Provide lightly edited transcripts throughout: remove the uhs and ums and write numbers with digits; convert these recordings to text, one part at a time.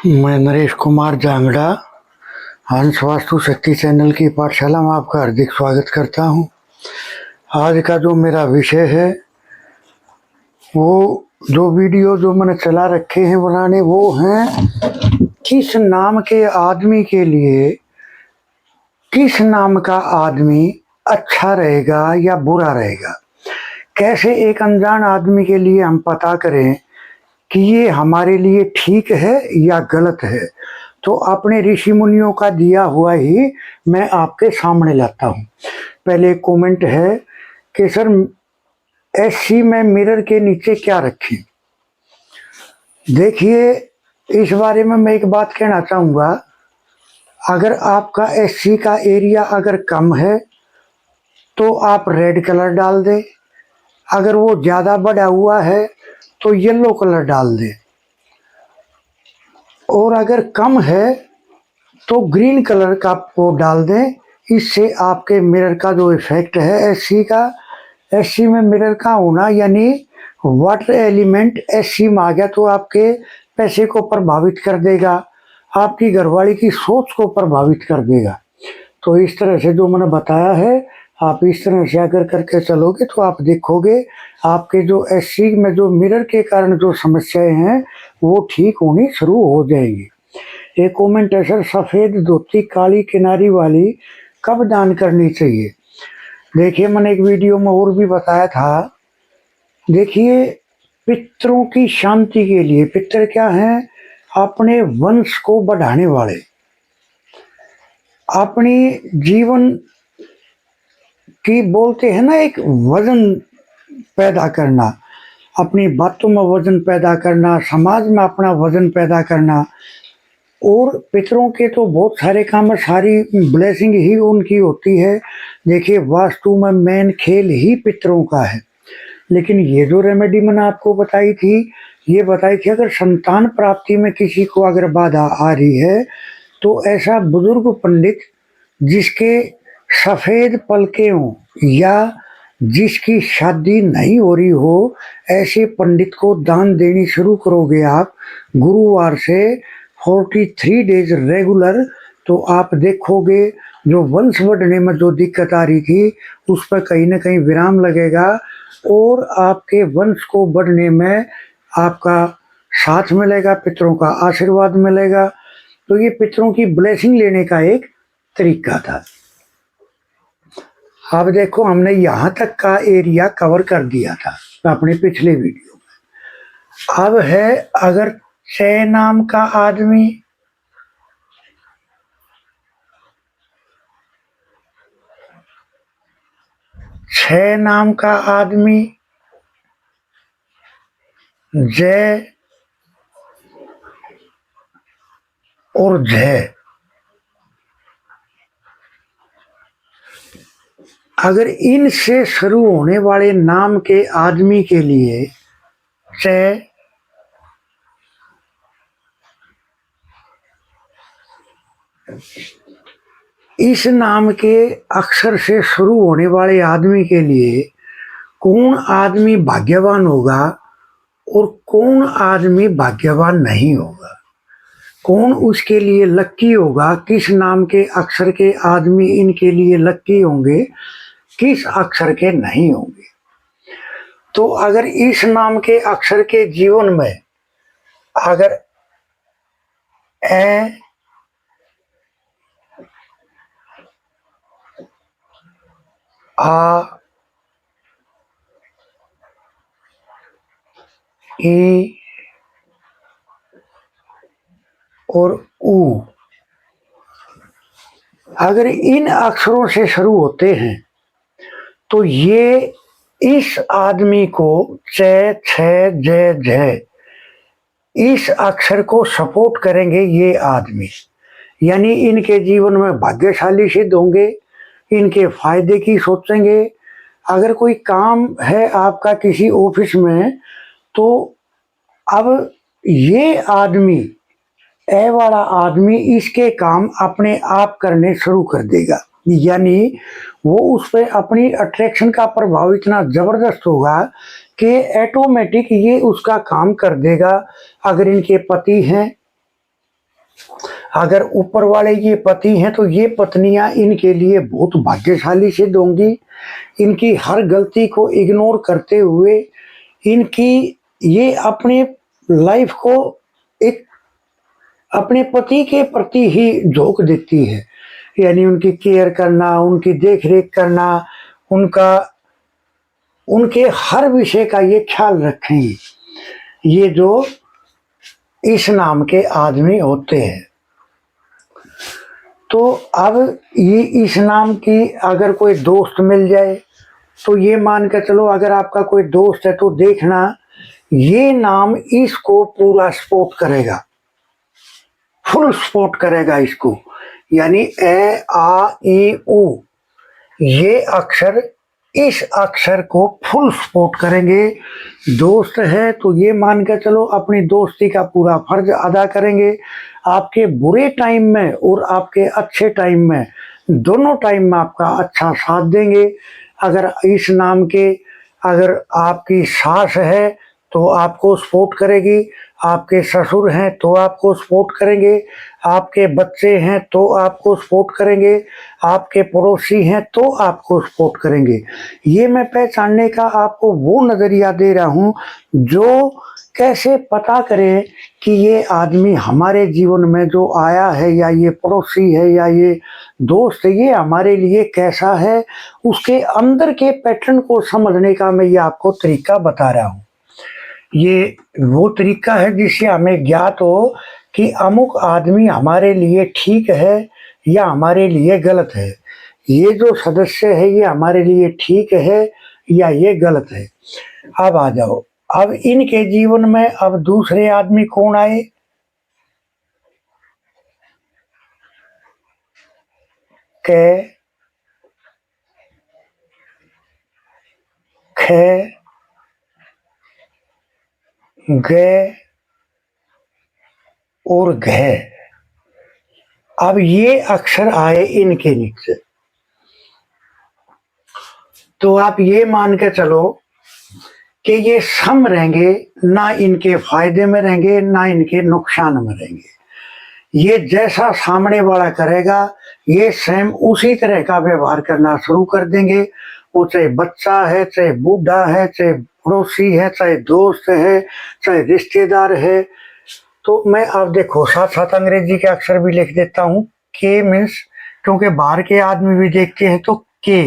मैं नरेश कुमार जांगड़ा हंस वास्तु शक्ति चैनल की पाठशाला में आपका हार्दिक स्वागत करता हूं। आज का जो मेरा विषय है वो जो वीडियो जो मैंने चला रखे हैं बनाने वो हैं किस नाम के आदमी के लिए किस नाम का आदमी अच्छा रहेगा या बुरा रहेगा। कैसे एक अनजान आदमी के लिए हम पता करें कि ये हमारे लिए ठीक है या गलत है। तो अपने ऋषि मुनियों का दिया हुआ ही मैं आपके सामने लाता हूँ। पहले कमेंट है कि सर एससी में मिरर के नीचे क्या रखें। देखिए, इस बारे में मैं एक बात कहना चाहूँगा। अगर आपका एससी का एरिया अगर कम है तो आप रेड कलर डाल दें, अगर वो ज़्यादा बढ़ा हुआ है तो येलो कलर डाल दें, और अगर कम है तो ग्रीन कलर का वो डाल दें। इससे आपके मिरर का जो इफेक्ट है एससी में मिरर का होना यानी वाटर एलिमेंट एससी में आ गया तो आपके पैसे को प्रभावित कर देगा, आपकी घरवाली की सोच को प्रभावित कर देगा। तो इस तरह से जो मैंने बताया है आप इस तरह से अगर करके चलोगे तो आप देखोगे आपके जो एससी में जो मिरर के कारण जो समस्याएं हैं वो ठीक होनी शुरू हो जाएगी। एक कमेंट है सर सफ़ेद धोती काली किनारी वाली कब दान करनी चाहिए। देखिए, मैंने एक वीडियो में और भी बताया था। देखिए, पितरों की शांति के लिए, पितर क्या हैं? अपने वंश को बढ़ाने वाले, अपनी जीवन की बोलते हैं ना एक वजन पैदा करना, अपनी बातों में वजन पैदा करना, समाज में अपना वजन पैदा करना। और पितरों के तो बहुत सारे काम है, सारी ब्लेसिंग ही उनकी होती है। देखिए, वास्तु में मेन खेल ही पितरों का है। लेकिन ये जो रेमेडी मैंने आपको बताई थी, ये बताई थी अगर संतान प्राप्ति में किसी को अगर बाधा आ रही है तो ऐसा बुजुर्ग पंडित जिसके सफ़ेद पलके हों या जिसकी शादी नहीं हो रही हो, ऐसे पंडित को दान देनी शुरू करोगे आप गुरुवार से 43 डेज रेगुलर, तो आप देखोगे जो वंश बढ़ने में जो दिक्कत आ रही थी उस पर कहीं ना कहीं विराम लगेगा और आपके वंश को बढ़ने में आपका साथ मिलेगा, पितरों का आशीर्वाद मिलेगा। तो ये पितरों की ब्लेसिंग लेने का एक तरीका था। अब देखो, हमने यहाँ तक का एरिया कवर कर दिया था अपने पिछले वीडियो में। अब है अगर 6 नाम का आदमी, छह नाम का आदमी, जय और जय, अगर इनसे शुरू होने वाले नाम के आदमी के लिए जय, इस नाम के अक्षर से शुरू होने वाले आदमी के लिए कौन आदमी भाग्यवान होगा और कौन आदमी भाग्यवान नहीं होगा, कौन उसके लिए लक्की होगा, किस नाम के अक्षर के आदमी इनके लिए लक्की होंगे, किस अक्षर के नहीं होंगे। तो अगर इस नाम के अक्षर के जीवन में अगर ए, आ, ई और ऊ अगर इन अक्षरों से शुरू होते हैं तो ये इस आदमी को च, छ, जय, जय इस अक्षर को सपोर्ट करेंगे। ये आदमी यानी इनके जीवन में भाग्यशाली सिद्ध होंगे, इनके फायदे की सोचेंगे। अगर कोई काम है आपका किसी ऑफिस में तो अब ये आदमी, ए वाला आदमी इसके काम अपने आप करने शुरू कर देगा। यानी वो उस पे अपनी अट्रैक्शन का प्रभाव इतना जबरदस्त होगा कि ऑटोमेटिक ये उसका काम कर देगा। अगर इनके पति हैं, अगर ऊपर वाले ये पति हैं, तो ये पत्नियां इनके लिए बहुत भाग्यशाली सिद्ध होंगी। इनकी हर गलती को इग्नोर करते हुए इनकी ये अपने लाइफ को एक अपने पति के प्रति ही झोंक देती है। यानी उनकी केयर करना, उनकी देख रेख करना, उनका उनके हर विषय का ये ख्याल रखेंगी, ये जो इस नाम के आदमी होते हैं। तो अब ये इस नाम की अगर कोई दोस्त मिल जाए, तो ये मान कर चलो, अगर आपका कोई दोस्त है तो देखना ये नाम इसको पूरा सपोर्ट करेगा, फुल सपोर्ट करेगा इसको। यानी ए आ ई उ, ये अक्षर इस अक्षर को फुल सपोर्ट करेंगे। दोस्त है तो ये मान कर चलो अपनी दोस्ती का पूरा फर्ज अदा करेंगे। आपके बुरे टाइम में और आपके अच्छे टाइम में, दोनों टाइम में आपका अच्छा साथ देंगे। अगर इस नाम के अगर आपकी सास है तो आपको सपोर्ट करेगी, आपके ससुर हैं तो आपको सपोर्ट करेंगे, आपके बच्चे हैं तो आपको सपोर्ट करेंगे, आपके पड़ोसी हैं तो आपको सपोर्ट करेंगे। ये मैं पहचानने का आपको वो नज़रिया दे रहा हूँ जो कैसे पता करें कि ये आदमी हमारे जीवन में जो आया है, या ये पड़ोसी है, या ये दोस्त है, ये हमारे लिए कैसा है। उसके अंदर के पैटर्न को समझने का मैं ये आपको तरीका बता रहा हूँ। ये वो तरीका है जिससे हमें ज्ञात हो कि अमुक आदमी हमारे लिए ठीक है या हमारे लिए गलत है। ये जो सदस्य है ये हमारे लिए ठीक है या ये गलत है। अब आ जाओ, अब इनके जीवन में अब दूसरे आदमी कौन आए? क, ख, ग और घ। अब ये अक्षर आए इनके नीचे, तो आप ये मान के चलो कि ये सम रहेंगे, ना इनके फायदे में रहेंगे ना इनके नुकसान में रहेंगे। ये जैसा सामने वाला करेगा ये सेम उसी तरह का व्यवहार करना शुरू कर देंगे। वो चाहे बच्चा है, चाहे बूढ़ा है, चाहे पड़ोसी है, चाहे दोस्त है, चाहे रिश्तेदार है। तो मैं आप देखो साथ साथ अंग्रेजी के अक्षर भी लिख देता हूँ। के मीन्स, क्योंकि बाहर के आदमी भी देखते हैं, तो के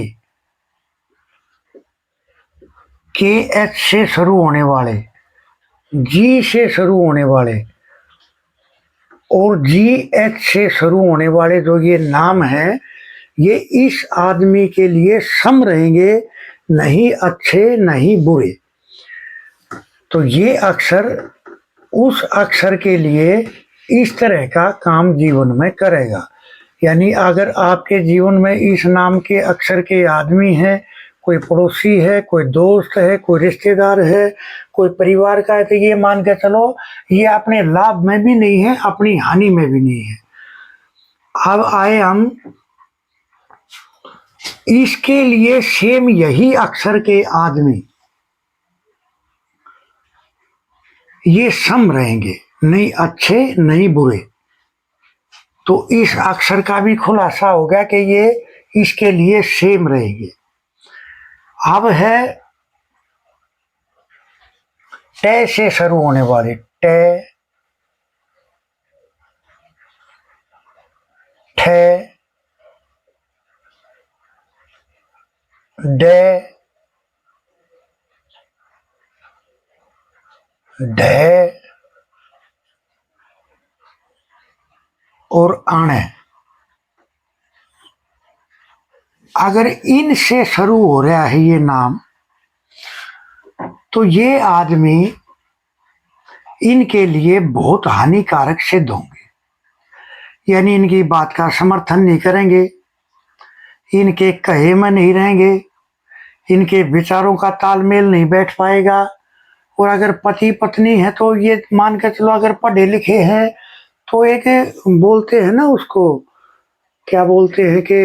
एच से शुरू होने वाले, जी से शुरू होने वाले और जी एच से शुरू होने वाले जो ये नाम है, ये इस आदमी के लिए सम रहेंगे, नहीं अच्छे नहीं बुरे। तो ये अक्षर उस अक्षर के लिए इस तरह का काम जीवन में करेगा। यानी अगर आपके जीवन में इस नाम के अक्षर के आदमी हैं, कोई पड़ोसी है, कोई दोस्त है, कोई रिश्तेदार है, कोई परिवार का है, तो ये मान के चलो ये अपने लाभ में भी नहीं है, अपनी हानि में भी नहीं है। अब आए हम इसके लिए सेम यही अक्षर के आदमी ये सम रहेंगे, नहीं अच्छे नहीं बुरे। तो इस अक्षर का भी खुलासा हो गया कि ये इसके लिए सेम रहेंगे। अब है टे से शुरू होने वाले, टे, ठे, डे, ढे और आणे। अगर इनसे शुरू हो रहा है ये नाम, तो ये आदमी इनके लिए बहुत हानिकारक सिद्ध होंगे। यानी इनकी बात का समर्थन नहीं करेंगे, इनके कहे में नहीं रहेंगे, इनके विचारों का तालमेल नहीं बैठ पाएगा। और अगर पति पत्नी है तो ये मान के चलो अगर पढ़े लिखे हैं तो एक बोलते हैं ना उसको, क्या बोलते हैं कि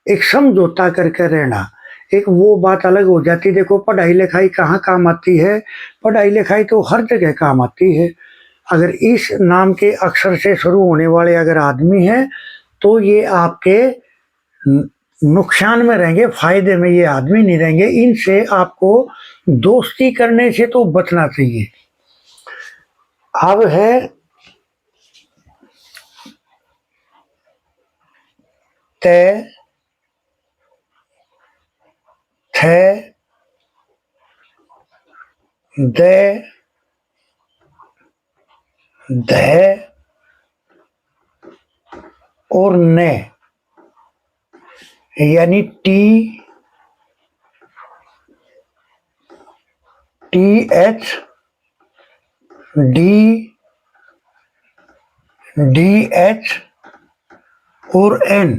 एक समझौता करके रहना, एक वो बात अलग हो जाती। देखो पढ़ाई लिखाई कहाँ काम आती है, पढ़ाई लिखाई तो हर जगह काम आती है। अगर इस नाम के अक्षर से शुरू होने वाले अगर आदमी हैं तो ये आपके नुकसान में रहेंगे, फायदे में ये आदमी नहीं रहेंगे। इनसे आपको दोस्ती करने से तो बचना चाहिए। अब है ते, थे, दे, धे और ने, यानी T, T H, D, D H और एन,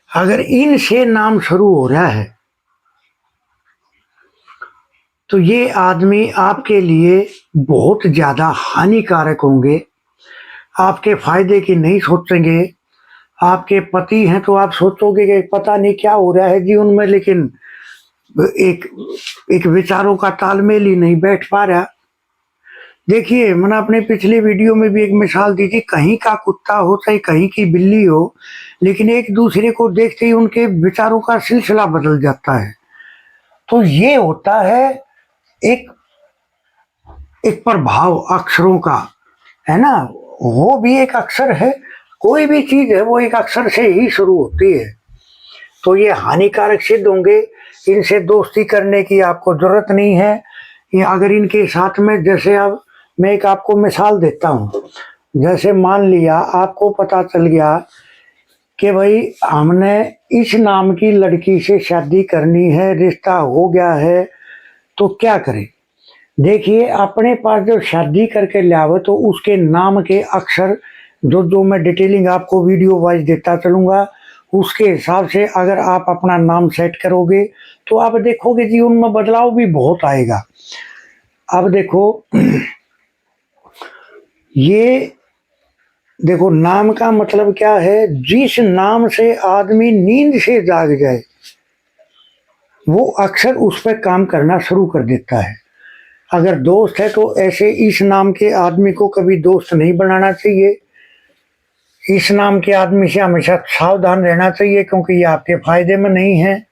अगर इनसे नाम शुरू हो रहा है तो ये आदमी आपके लिए बहुत ज्यादा हानिकारक होंगे, आपके फायदे की नहीं सोचेंगे। आपके पति हैं तो आप सोचोगे कि पता नहीं क्या हो रहा है जीवन में, लेकिन एक एक विचारों का तालमेल ही नहीं बैठ पा रहा। देखिए मैंने अपने पिछले वीडियो में भी एक मिसाल दी थी, कहीं का कुत्ता हो चाहे कहीं की बिल्ली हो, लेकिन एक दूसरे को देखते ही उनके विचारों का सिलसिला बदल जाता है। तो ये होता है एक एक प्रभाव अक्षरों का, है ना। वो भी एक अक्षर है, कोई भी चीज है वो एक अक्षर से ही शुरू होती है। तो ये हानिकारक सिद्ध होंगे, इनसे दोस्ती करने की आपको जरूरत नहीं है। ये अगर इनके साथ में, जैसे अब मैं एक आपको मिसाल देता हूँ, जैसे मान लिया आपको पता चल गया कि भाई हमने इस नाम की लड़की से शादी करनी है, रिश्ता हो गया है, तो क्या करें। देखिए अपने पास जो शादी करके लावे तो उसके नाम के अक्षर जो जो मैं डिटेलिंग आपको वीडियो वाइज देता चलूंगा, उसके हिसाब से अगर आप अपना नाम सेट करोगे तो आप देखोगे जीवन में बदलाव भी बहुत आएगा। अब देखो ये देखो नाम का मतलब क्या है, जिस नाम से आदमी नींद से जाग जाए वो अक्सर उस पर काम करना शुरू कर देता है। अगर दोस्त है तो ऐसे इस नाम के आदमी को कभी दोस्त नहीं बनाना चाहिए। इस नाम के आदमी से हमेशा सावधान रहना चाहिए, क्योंकि ये आपके फायदे में नहीं है।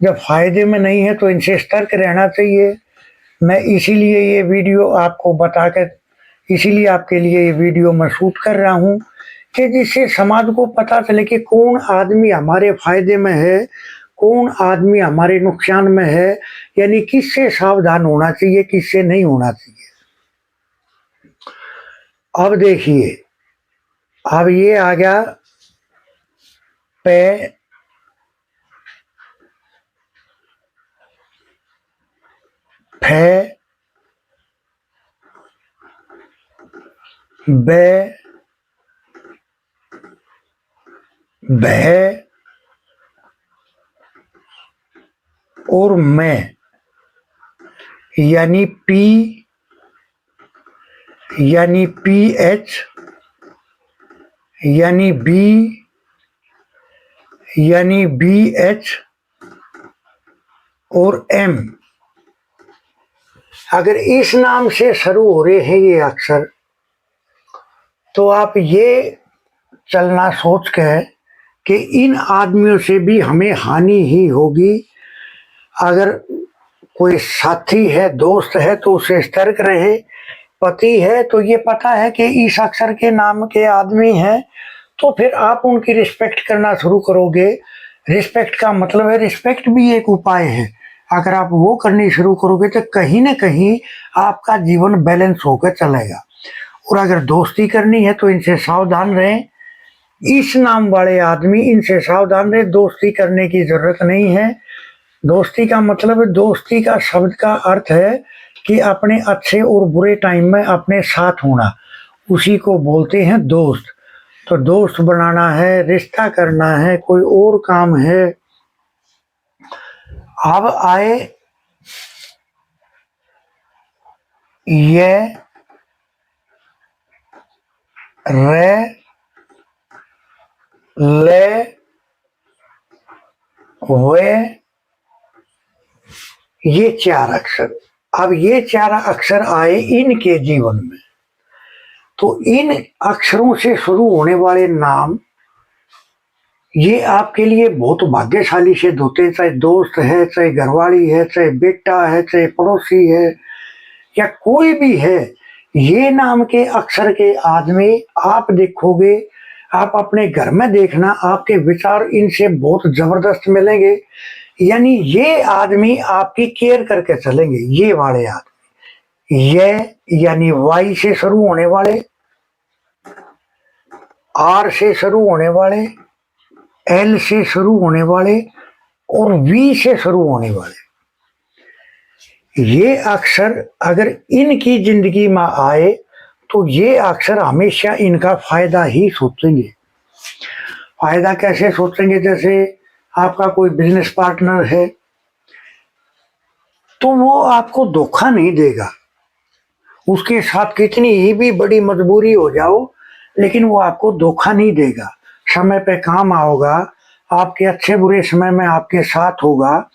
जब फायदे में नहीं है तो इनसे सतर्क रहना चाहिए। मैं इसीलिए ये वीडियो आपको बताकर, इसीलिए आपके लिए ये वीडियो मैं शूट कर रहा हूँ कि जिससे समाज को पता चले कि कौन आदमी हमारे फायदे में है, कौन आदमी हमारे नुकसान में है, यानी किससे सावधान होना चाहिए, किससे नहीं होना चाहिए। अब देखिए, अब ये आ गया पे, फे, बे, भे और मैं, यानी पी, यानी पी एच, यानी बी, यानी बी एच और एम, अगर इस नाम से शुरू हो रहे हैं ये अक्षर, तो आप ये चलना सोच के कि इन आदमियों से भी हमें हानि ही होगी। अगर कोई साथी है, दोस्त है, तो उससे सतर्क रहे। पति है तो ये पता है कि इस अक्षर के नाम के आदमी हैं, तो फिर आप उनकी रिस्पेक्ट करना शुरू करोगे। रिस्पेक्ट का मतलब है, रिस्पेक्ट भी एक उपाय है। अगर आप वो करनी शुरू करोगे तो कहीं ना कहीं आपका जीवन बैलेंस होकर चलेगा। और अगर दोस्ती करनी है तो इनसे सावधान रहें। इस नाम वाले आदमी, इनसे सावधान रहें, दोस्ती करने की जरूरत नहीं है। दोस्ती का मतलब है, दोस्ती का शब्द का अर्थ है कि अपने अच्छे और बुरे टाइम में अपने साथ होना, उसी को बोलते हैं दोस्त। तो दोस्त बनाना है, रिश्ता करना है, कोई और काम है। अब आए ये, रे, ले, वह ये 4 अक्षर। अब ये 4 अक्षर आए इनके जीवन में, तो इन अक्षरों से शुरू होने वाले नाम ये आपके लिए बहुत भाग्यशाली सिद्ध होते हैं। चाहे दोस्त है, चाहे घरवाली है, चाहे बेटा है, चाहे पड़ोसी है, या कोई भी है, ये नाम के अक्षर के आदमी आप देखोगे, आप अपने घर में देखना, आपके विचार इनसे बहुत जबरदस्त मिलेंगे। यानी ये आदमी आपकी केयर करके चलेंगे। ये वाले आदमी, ये यानी वाई से शुरू होने वाले, आर से शुरू होने वाले, एल से शुरू होने वाले और वी से शुरू होने वाले, ये अक्षर अगर इनकी जिंदगी में आए तो ये अक्षर हमेशा इनका फायदा ही सोचेंगे। फायदा कैसे सोचेंगे? जैसे आपका कोई बिजनेस पार्टनर है तो वो आपको धोखा नहीं देगा, उसके साथ कितनी ही भी बड़ी मजबूरी हो जाओ लेकिन वो आपको धोखा नहीं देगा। समय पे काम आओगा, आपके अच्छे बुरे समय में आपके साथ होगा।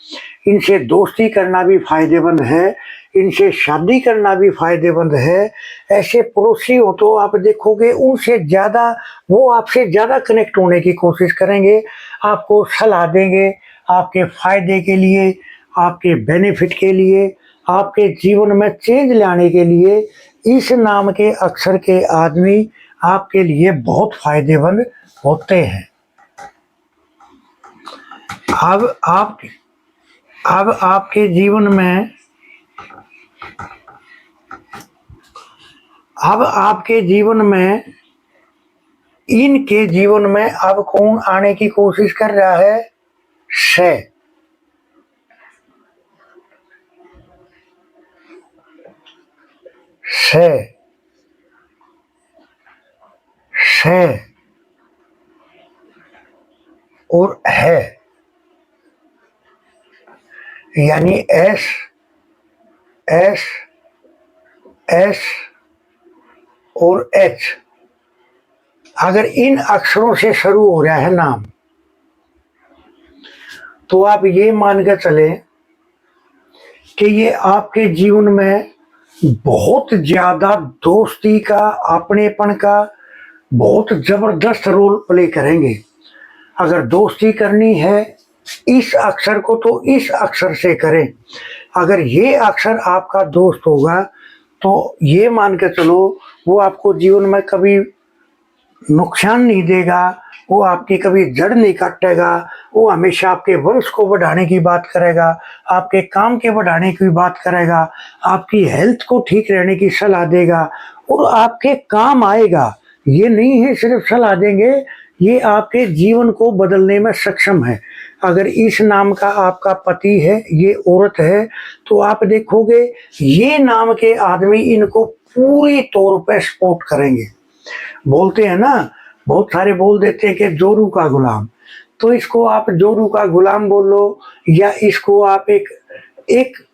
इनसे दोस्ती करना भी फायदेमंद है, इनसे शादी करना भी फायदेमंद है। ऐसे पड़ोसी हो तो आप देखोगे उनसे ज़्यादा, वो आपसे ज़्यादा कनेक्ट होने की कोशिश करेंगे, आपको सलाह देंगे, आपके फायदे के लिए, आपके बेनिफिट के लिए, आपके जीवन में चेंज लाने के लिए। इस नाम के अक्षर के आदमी आपके लिए बहुत फायदेमंद होते हैं। अब आपके जीवन में, अब आपके जीवन में, इनके जीवन में अब कौन आने की कोशिश कर रहा है? से। से से और है, यानी एस एस एस और एच। अगर इन अक्षरों से शुरू हो रहा है नाम तो आप ये मान कर चले कि ये आपके जीवन में बहुत ज्यादा दोस्ती का, अपनेपन का बहुत जबरदस्त रोल प्ले करेंगे। अगर दोस्ती करनी है इस अक्षर को तो इस अक्षर से करें। अगर ये अक्षर आपका दोस्त होगा तो ये मान के चलो वो आपको जीवन में कभी नुकसान नहीं देगा, वो आपकी कभी जड़ नहीं काटेगा, वो हमेशा आपके वंश को बढ़ाने की बात करेगा, आपके काम के बढ़ाने की बात करेगा, आपकी हेल्थ को ठीक रहने की सलाह देगा और आपके काम आएगा। ये नहीं है सिर्फ सलाह देंगे, ये आपके जीवन को बदलने में सक्षम है। अगर इस नाम का आपका पति है, ये औरत है, तो आप देखोगे ये नाम के आदमी इनको पूरी तौर पर सपोर्ट करेंगे। बोलते हैं ना, बहुत सारे बोल देते हैं कि जोरू का गुलाम, तो इसको आप जोरू का गुलाम बोलो या इसको आप एक एक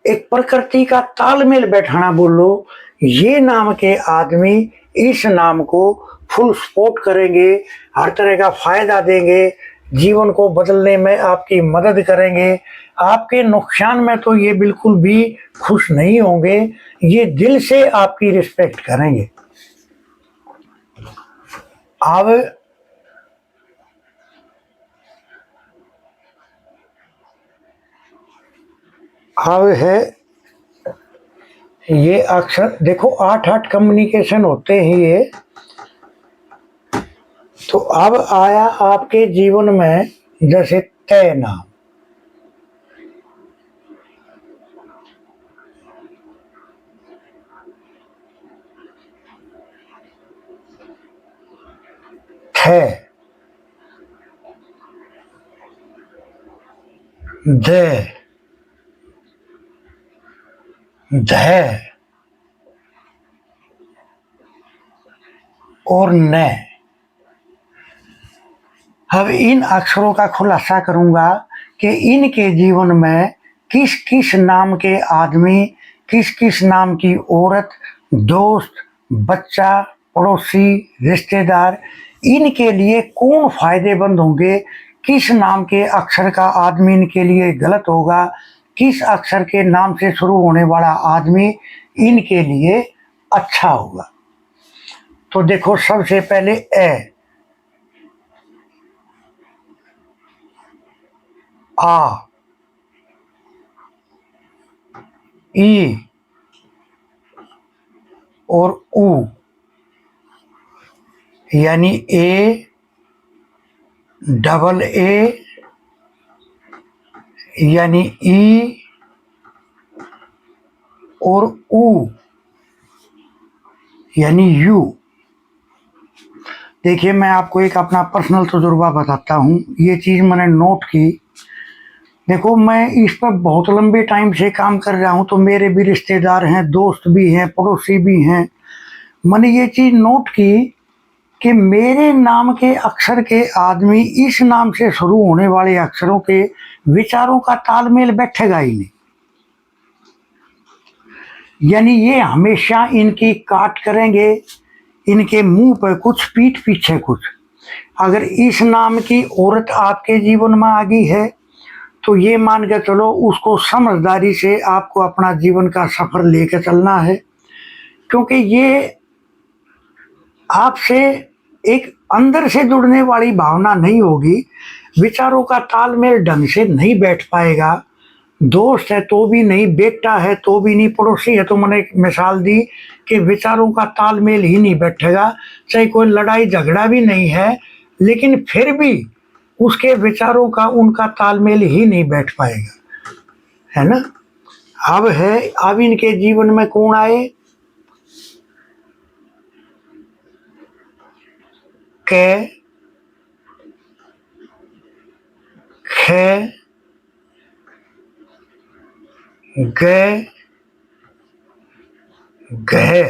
एक प्रकृति का तालमेल बैठाना बोलो। ये नाम के आदमी इस नाम को फुल सपोर्ट करेंगे, हर तरह का फायदा देंगे, जीवन को बदलने में आपकी मदद करेंगे। आपके नुकसान में तो ये बिल्कुल भी खुश नहीं होंगे, ये दिल से आपकी रिस्पेक्ट करेंगे। अब है ये अक्षर, देखो 8 कम्युनिकेशन होते हैं ये। तो अब आया आपके जीवन में जैसे तय नाम, थे, दे, ध और न। अब इन अक्षरों का खुलासा करूंगा कि इनके जीवन में किस किस नाम के आदमी, किस किस नाम की औरत, दोस्त, बच्चा, पड़ोसी, रिश्तेदार, इनके लिए कौन फायदेमंद होंगे, किस नाम के अक्षर का आदमी इनके लिए गलत होगा, किस अक्षर के नाम से शुरू होने वाला आदमी इनके लिए अच्छा होगा। तो देखो सबसे पहले ए, आ, ई और ऊ, यानी ए, डबल ए, यानी ई और ऊ, यानी यू। देखिए मैं आपको एक अपना पर्सनल तजुर्बा बताता हूँ, ये चीज़ मैंने नोट की। देखो मैं इस पर बहुत लंबे टाइम से काम कर रहा हूँ, तो मेरे भी रिश्तेदार हैं, दोस्त भी हैं, पड़ोसी भी हैं। मैंने ये चीज़ नोट की कि मेरे नाम के अक्षर के आदमी इस नाम से शुरू होने वाले अक्षरों के विचारों का तालमेल बैठेगा ही नहीं। यानी ये हमेशा इनकी काट करेंगे, इनके मुंह पर कुछ पीठ पीछे कुछ। अगर इस नाम की औरत आपके जीवन में आ गई है तो ये मान के चलो उसको समझदारी से आपको अपना जीवन का सफर लेकर चलना है, क्योंकि ये आपसे एक अंदर से जुड़ने वाली भावना नहीं होगी, विचारों का तालमेल ढंग से नहीं बैठ पाएगा। दोस्त है तो भी नहीं, बेटा है तो भी नहीं, पड़ोसी है तो मैंने एक मिसाल दी कि विचारों का तालमेल ही नहीं बैठेगा। चाहे कोई लड़ाई झगड़ा भी नहीं है, लेकिन फिर भी उसके विचारों का उनका तालमेल ही नहीं बैठ पाएगा, है ना। अब इनके जीवन में कौन आए, क, ख, ग, घ,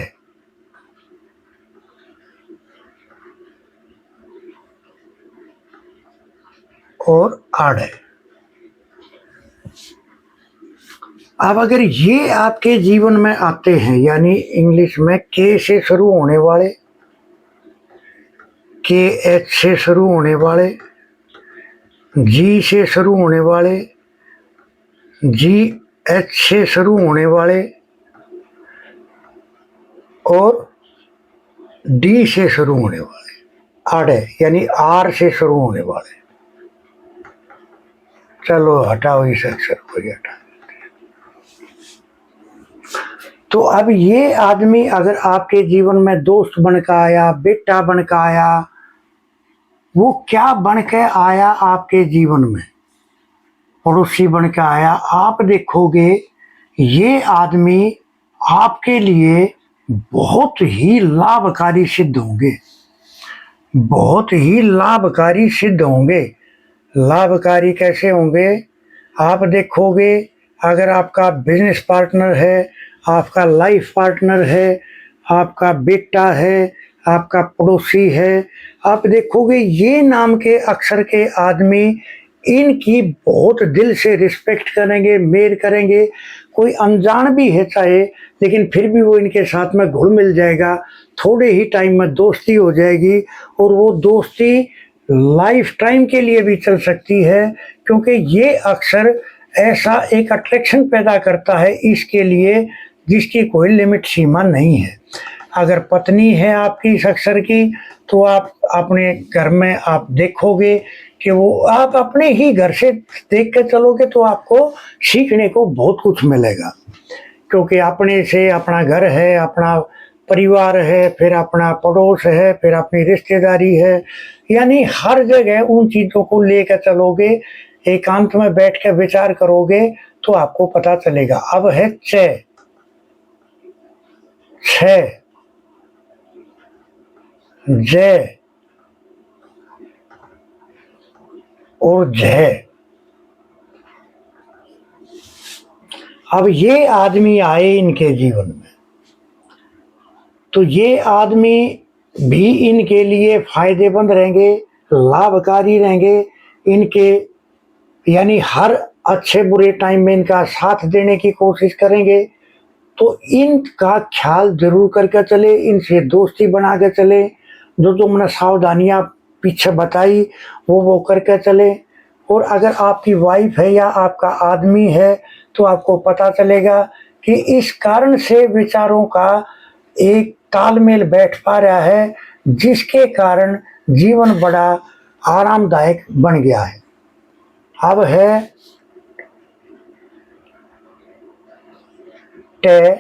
और आड़। अब अगर ये आपके जीवन में आते हैं, यानी इंग्लिश में के से शुरू होने वाले, के एच से शुरू होने वाले, जी से शुरू होने वाले, जी एच से शुरू होने वाले और डी से शुरू होने वाले, आड़े यानी आर से शुरू होने वाले। चलो हटाओ इस अक्षर को, ही हटा। तो अब ये आदमी अगर आपके जीवन में दोस्त बनकर आया, बेटा बनकर आया, वो क्या बन के आया आपके जीवन में, पड़ोसी बन के आया, आप देखोगे ये आदमी आपके लिए बहुत ही लाभकारी सिद्ध होंगे, बहुत ही लाभकारी सिद्ध होंगे। लाभकारी कैसे होंगे, आप देखोगे अगर आपका बिजनेस पार्टनर है, आपका लाइफ पार्टनर है, आपका बेटा है, आपका पड़ोसी है, आप देखोगे ये नाम के अक्षर के आदमी इनकी बहुत दिल से रिस्पेक्ट करेंगे, मेल करेंगे। कोई अनजान भी है चाहे, लेकिन फिर भी वो इनके साथ में घुल मिल जाएगा, थोड़े ही टाइम में दोस्ती हो जाएगी, और वो दोस्ती लाइफ टाइम के लिए भी चल सकती है, क्योंकि ये अक्षर ऐसा एक अट्रैक्शन पैदा करता है इसके लिए जिसकी कोई लिमिट सीमा नहीं है। अगर पत्नी है आपकी इस अक्षर की, तो आप अपने घर में आप देखोगे कि वो आप अपने ही घर से देख के चलोगे तो आपको सीखने को बहुत कुछ मिलेगा, क्योंकि अपने से अपना घर है, अपना परिवार है, फिर अपना पड़ोस है, फिर अपनी रिश्तेदारी है, यानी हर जगह उन चीज़ों को लेकर चलोगे, एकांत में बैठ कर विचार करोगे तो आपको पता चलेगा। अब है छ, जय और जय। अब ये आदमी आए इनके जीवन में, तो ये आदमी भी इनके लिए फायदेमंद रहेंगे, लाभकारी रहेंगे इनके, यानी हर अच्छे बुरे टाइम में इनका साथ देने की कोशिश करेंगे। तो इनका ख्याल जरूर करके चले, इनसे दोस्ती बना के चले, जो मैंने सावधानियां पीछे बताई वो करके चले। और अगर आपकी वाइफ है या आपका आदमी है तो आपको पता चलेगा कि इस कारण से विचारों का एक तालमेल बैठ पा रहा है, जिसके कारण जीवन बड़ा आरामदायक बन गया है। अब है टे,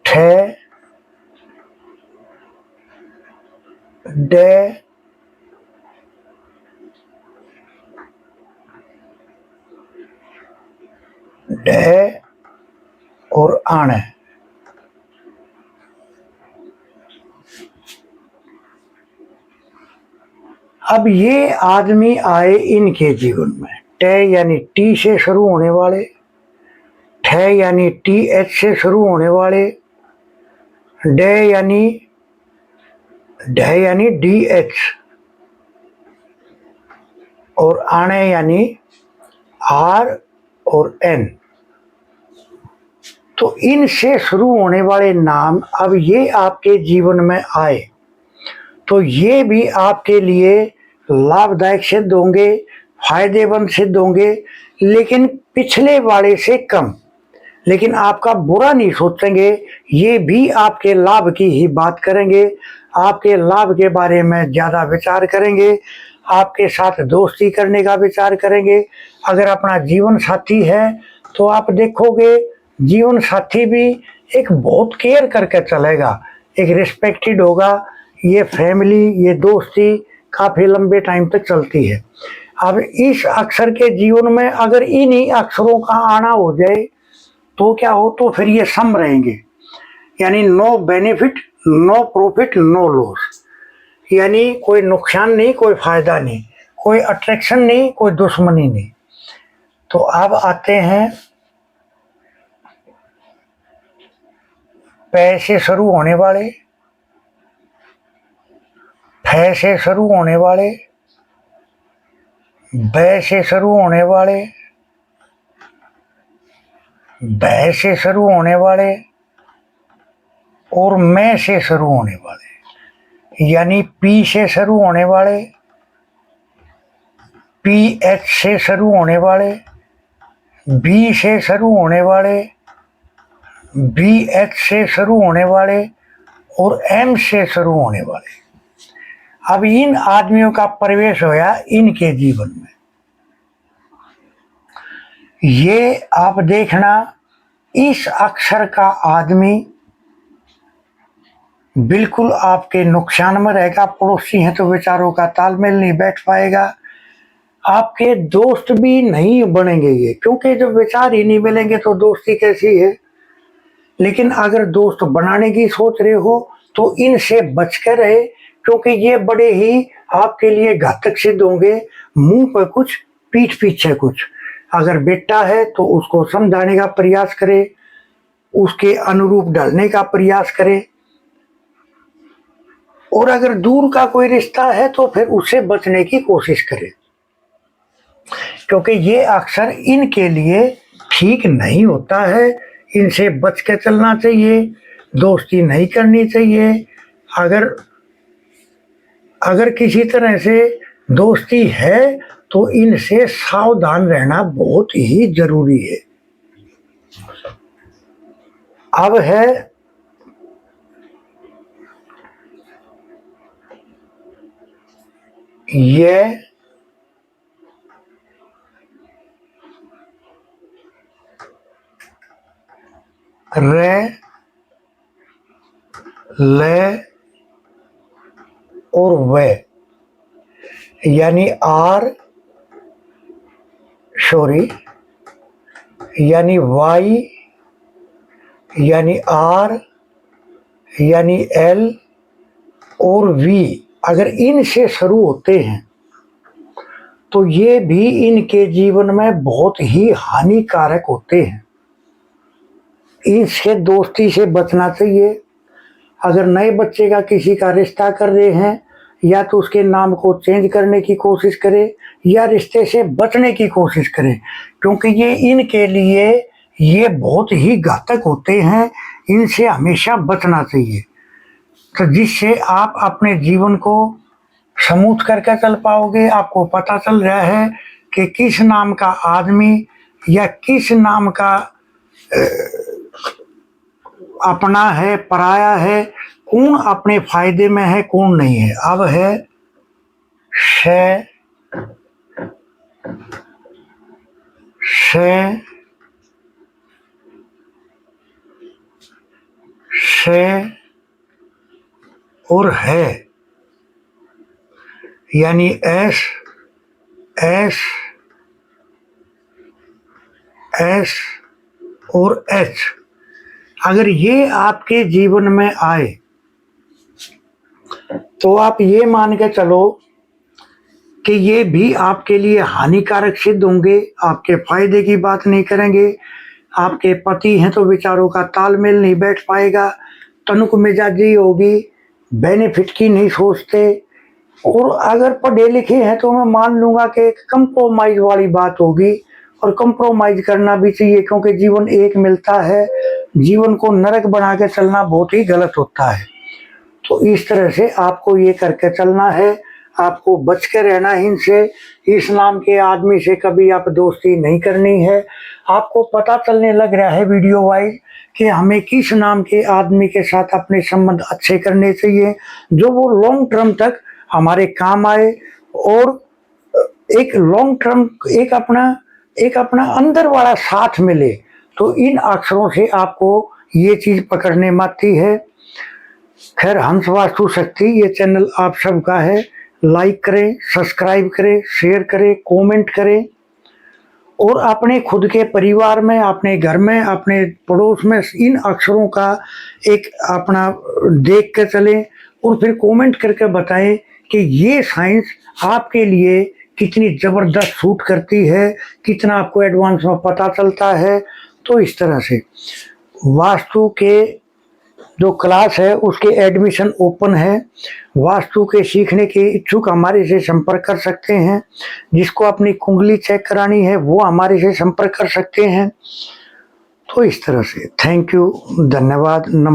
ठे, डे, डे और आणे। अब ये आदमी आए इनके जीवन में। टे यानी टी से शुरू होने वाले, ठे यानी टी एच से शुरू होने वाले, डे यानी डी एच, और आने यानी आर और एन। तो इनसे शुरू होने वाले नाम अब ये आपके जीवन में आए तो ये भी आपके लिए लाभदायक सिद्ध होंगे, फायदेमंद सिद्ध होंगे, लेकिन पिछले वाले से कम। लेकिन आपका बुरा नहीं सोचेंगे, ये भी आपके लाभ की ही बात करेंगे, आपके लाभ के बारे में ज़्यादा विचार करेंगे, आपके साथ दोस्ती करने का विचार करेंगे। अगर अपना जीवन साथी है तो आप देखोगे जीवन साथी भी एक बहुत केयर करके चलेगा, एक रिस्पेक्टेड होगा। ये फैमिली, ये दोस्ती काफ़ी लंबे टाइम तक चलती है। अब इस अक्षर के जीवन में अगर इन्हीं अक्षरों का आना हो जाए तो क्या हो, तो फिर ये सम रहेंगे, यानी no benefit no profit no loss, यानी कोई नुकसान नहीं कोई फायदा नहीं, कोई अट्रैक्शन नहीं कोई दुश्मनी नहीं। तो अब आते हैं पै से शुरू होने वाले, फै से शुरू होने वाले, बै से शुरू होने वाले, बै से शुरू होने वाले और मैं से शुरू होने वाले, यानी पी से शुरू होने वाले, पी एच से शुरू होने वाले, बी से शुरू होने वाले, बी एच से शुरू होने वाले और एम से शुरू होने वाले। अब इन आदमियों का प्रवेश होया इनके जीवन में। ये आप देखना, इस अक्षर का आदमी बिल्कुल आपके नुकसान में रहेगा। पड़ोसी हैं तो विचारों का तालमेल नहीं बैठ पाएगा, आपके दोस्त भी नहीं बनेंगे ये, क्योंकि जब विचार ही नहीं मिलेंगे तो दोस्ती कैसी है। लेकिन अगर दोस्त बनाने की सोच रहे हो तो इनसे बच कर रहे, क्योंकि ये बड़े ही आपके लिए घातक सिद्ध होंगे। मुंह पर कुछ पीठ पीछे कुछ। अगर बेटा है तो उसको समझाने का प्रयास करे, उसके अनुरूप ढलने का प्रयास करे, और अगर दूर का कोई रिश्ता है तो फिर उससे बचने की कोशिश करे, क्योंकि ये अक्सर इनके लिए ठीक नहीं होता है। इनसे बच के चलना चाहिए, दोस्ती नहीं करनी चाहिए। अगर किसी तरह से दोस्ती है तो इनसे सावधान रहना बहुत ही जरूरी है। अब है ये रे, ले और वे, यानी यानी वाई, यानी आर, यानी एल और वी अगर इनसे शुरू होते हैं तो ये भी इनके जीवन में बहुत ही हानिकारक होते हैं। इससे दोस्ती से बचना चाहिए। अगर नए बच्चे का किसी का रिश्ता कर रहे हैं, या तो उसके नाम को चेंज करने की कोशिश करें या रिश्ते से बचने की कोशिश करें, क्योंकि ये इनके लिए ये बहुत ही घातक होते हैं। इनसे हमेशा बचना चाहिए, तो जिससे आप अपने जीवन को समूथ करके चल पाओगे। आपको पता चल रहा है कि किस नाम का आदमी या किस नाम का अपना है, पराया है, कौन अपने फायदे में है, कौन नहीं है। अब है से और है, यानी एस और एच। अगर ये आपके जीवन में आए तो आप ये मान के चलो कि ये भी आपके लिए हानिकारक सिद्ध होंगे, आपके फायदे की बात नहीं करेंगे। आपके पति हैं तो विचारों का तालमेल नहीं बैठ पाएगा, तनुक मिजाजी होगी, बेनिफिट की नहीं सोचते। और अगर पढ़े लिखे हैं तो मैं मान लूंगा कि एक कंप्रोमाइज वाली बात होगी, और कंप्रोमाइज करना भी चाहिए, क्योंकि जीवन एक मिलता है। जीवन को नरक बना के चलना बहुत ही गलत होता है। तो इस तरह से आपको ये करके चलना है, आपको बच के रहना है इनसे। इस नाम के आदमी से कभी आप दोस्ती नहीं करनी है। आपको पता चलने लग रहा है वीडियो वाइज कि हमें किस नाम के आदमी के साथ अपने संबंध अच्छे करने चाहिए, जो वो लॉन्ग टर्म तक हमारे काम आए, और एक लॉन्ग टर्म एक अपना अंदर वाला साथ मिले। तो इन अक्षरों से आपको ये चीज पकड़ने में आती है। खैर, हंस वास्तु शक्ति ये चैनल आप सबका है। लाइक करें, सब्सक्राइब करें, शेयर करें, कमेंट करें, और अपने खुद के परिवार में, अपने घर में, अपने पड़ोस में इन अक्षरों का एक अपना देख के चलें, और फिर कमेंट करके बताएं कि ये साइंस आपके लिए कितनी ज़बरदस्त सूट करती है, कितना आपको एडवांस में पता चलता है। तो इस तरह से वास्तु के जो क्लास है उसके एडमिशन ओपन है। वास्तु के सीखने के इच्छुक हमारे से संपर्क कर सकते हैं। जिसको अपनी कुंडली चेक करानी है वो हमारे से संपर्क कर सकते हैं। तो इस तरह से थैंक यू, धन्यवाद।